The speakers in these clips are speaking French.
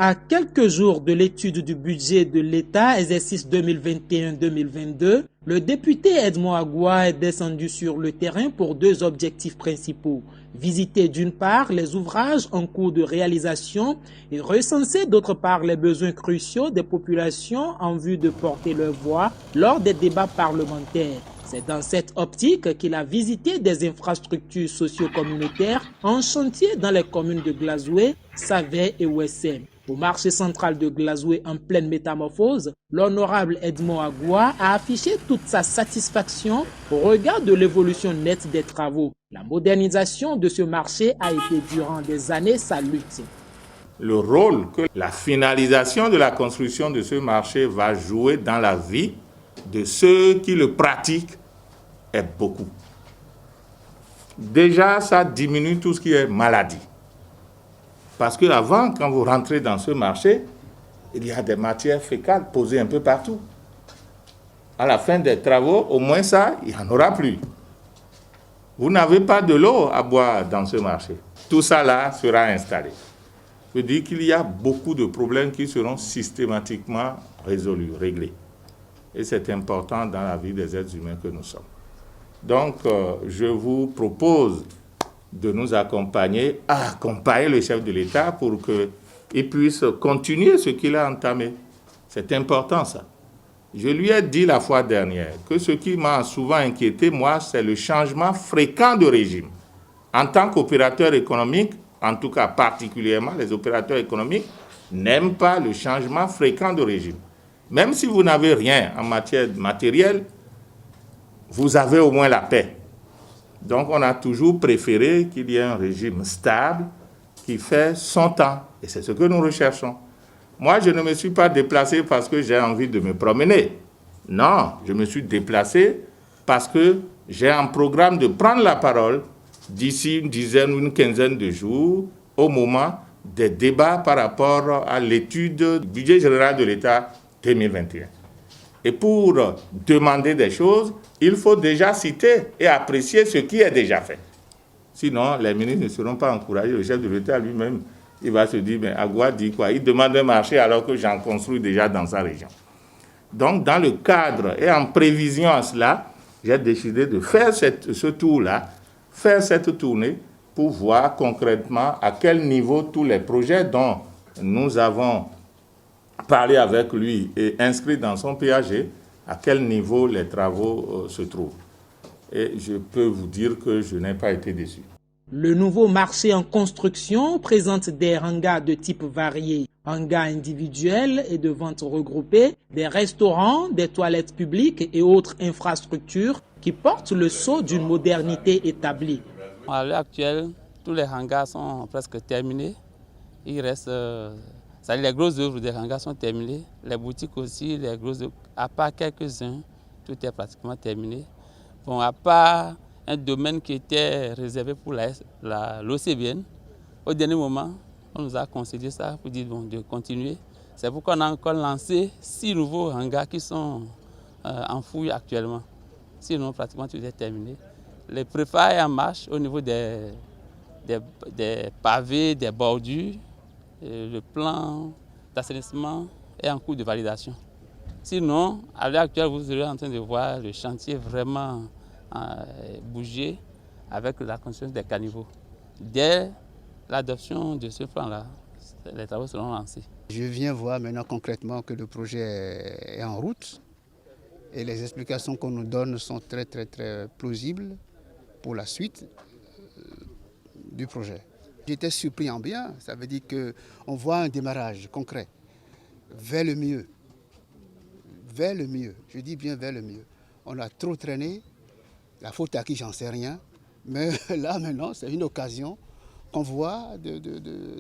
À quelques jours de l'étude du budget de l'État, exercice 2021-2022, le député Edmond Agua est descendu sur le terrain pour deux objectifs principaux. Visiter d'une part les ouvrages en cours de réalisation et recenser d'autre part les besoins cruciaux des populations en vue de porter leur voix lors des débats parlementaires. C'est dans cette optique qu'il a visité des infrastructures socio-communautaires en chantier dans les communes de Glazoué, Savay et Ouessem. Au marché central de Glazoué en pleine métamorphose, l'honorable Edmond Agua a affiché toute sa satisfaction au regard de l'évolution nette des travaux. La modernisation de ce marché a été durant des années sa lutte. Le rôle que la finalisation de la construction de ce marché va jouer dans la vie de ceux qui le pratiquent est beaucoup. Déjà, ça diminue tout ce qui est maladie. Parce qu'avant, quand vous rentrez dans ce marché, il y a des matières fécales posées un peu partout. À la fin des travaux, au moins ça, il n'y en aura plus. Vous n'avez pas de l'eau à boire dans ce marché. Tout ça là sera installé. Je veux dire qu'il y a beaucoup de problèmes qui seront systématiquement résolus, réglés. Et c'est important dans la vie des êtres humains que nous sommes. Donc, je vous propose de nous accompagner, à accompagner le chef de l'État pour qu'il puisse continuer ce qu'il a entamé. C'est important ça. Je lui ai dit la fois dernière que ce qui m'a souvent inquiété, moi, c'est le changement fréquent de régime. En tant qu'opérateur économique, en tout cas particulièrement les opérateurs économiques, n'aiment pas le changement fréquent de régime. Même si vous n'avez rien en matière matérielle, vous avez au moins la paix. Donc on a toujours préféré qu'il y ait un régime stable qui fait son temps. Et c'est ce que nous recherchons. Moi, je ne me suis pas déplacé parce que j'ai envie de me promener. Non, je me suis déplacé parce que j'ai un programme de prendre la parole d'ici une dizaine ou une quinzaine de jours au moment des débats par rapport à l'étude du budget général de l'État 2021. Et pour demander des choses, il faut déjà citer et apprécier ce qui est déjà fait. Sinon, les ministres ne seront pas encouragés. Le chef de l'État lui-même, il va se dire, mais Agua dit quoi? Il demande un marché alors que j'en construis déjà dans sa région. Donc, dans le cadre et en prévision à cela, j'ai décidé de faire ce tour-là, faire cette tournée pour voir concrètement à quel niveau tous les projets dont nous avons parler avec lui et inscrit dans son PAG à quel niveau les travaux se trouvent. Et je peux vous dire que je n'ai pas été déçu. Le nouveau marché en construction présente des hangars de type varié, hangars individuels et de vente regroupés, des restaurants, des toilettes publiques et autres infrastructures qui portent le sceau d'une modernité établie. À l'heure actuelle, tous les hangars sont presque terminés. Il reste... les grosses œuvres des hangars sont terminées, les boutiques aussi, les grosses œuvres, à part quelques-uns, tout est pratiquement terminé. Bon, à part un domaine qui était réservé pour l'OCBN, au dernier moment, on nous a concédé ça pour dire bon, de continuer. C'est pourquoi on a encore lancé 6 nouveaux hangars qui sont en fouille actuellement. Sinon, pratiquement tout est terminé. Les prépa est en marche au niveau des pavés, des bordures. Le plan d'assainissement est en cours de validation. Sinon, à l'heure actuelle, vous serez en train de voir le chantier vraiment bouger avec la construction des caniveaux. Dès l'adoption de ce plan-là, les travaux seront lancés. Je viens voir maintenant concrètement que le projet est en route et les explications qu'on nous donne sont très plausibles pour la suite du projet. J'étais surpris en bien, ça veut dire qu'on voit un démarrage concret vers le mieux. Vers le mieux, je dis bien vers le mieux. On a trop traîné, la faute à qui j'en sais rien, mais là maintenant c'est une occasion qu'on voit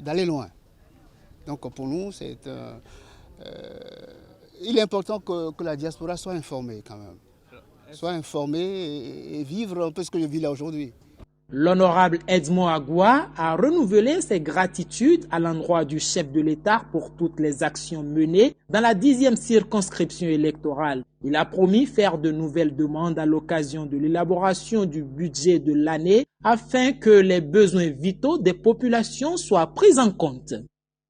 d'aller loin. Donc pour nous, il est important que la diaspora soit informée quand même. Soit informée et vivre un peu ce que je vis là aujourd'hui. L'honorable Edmond Agua a renouvelé ses gratitudes à l'endroit du chef de l'État pour toutes les actions menées dans la 10e circonscription électorale. Il a promis faire de nouvelles demandes à l'occasion de l'élaboration du budget de l'année afin que les besoins vitaux des populations soient pris en compte.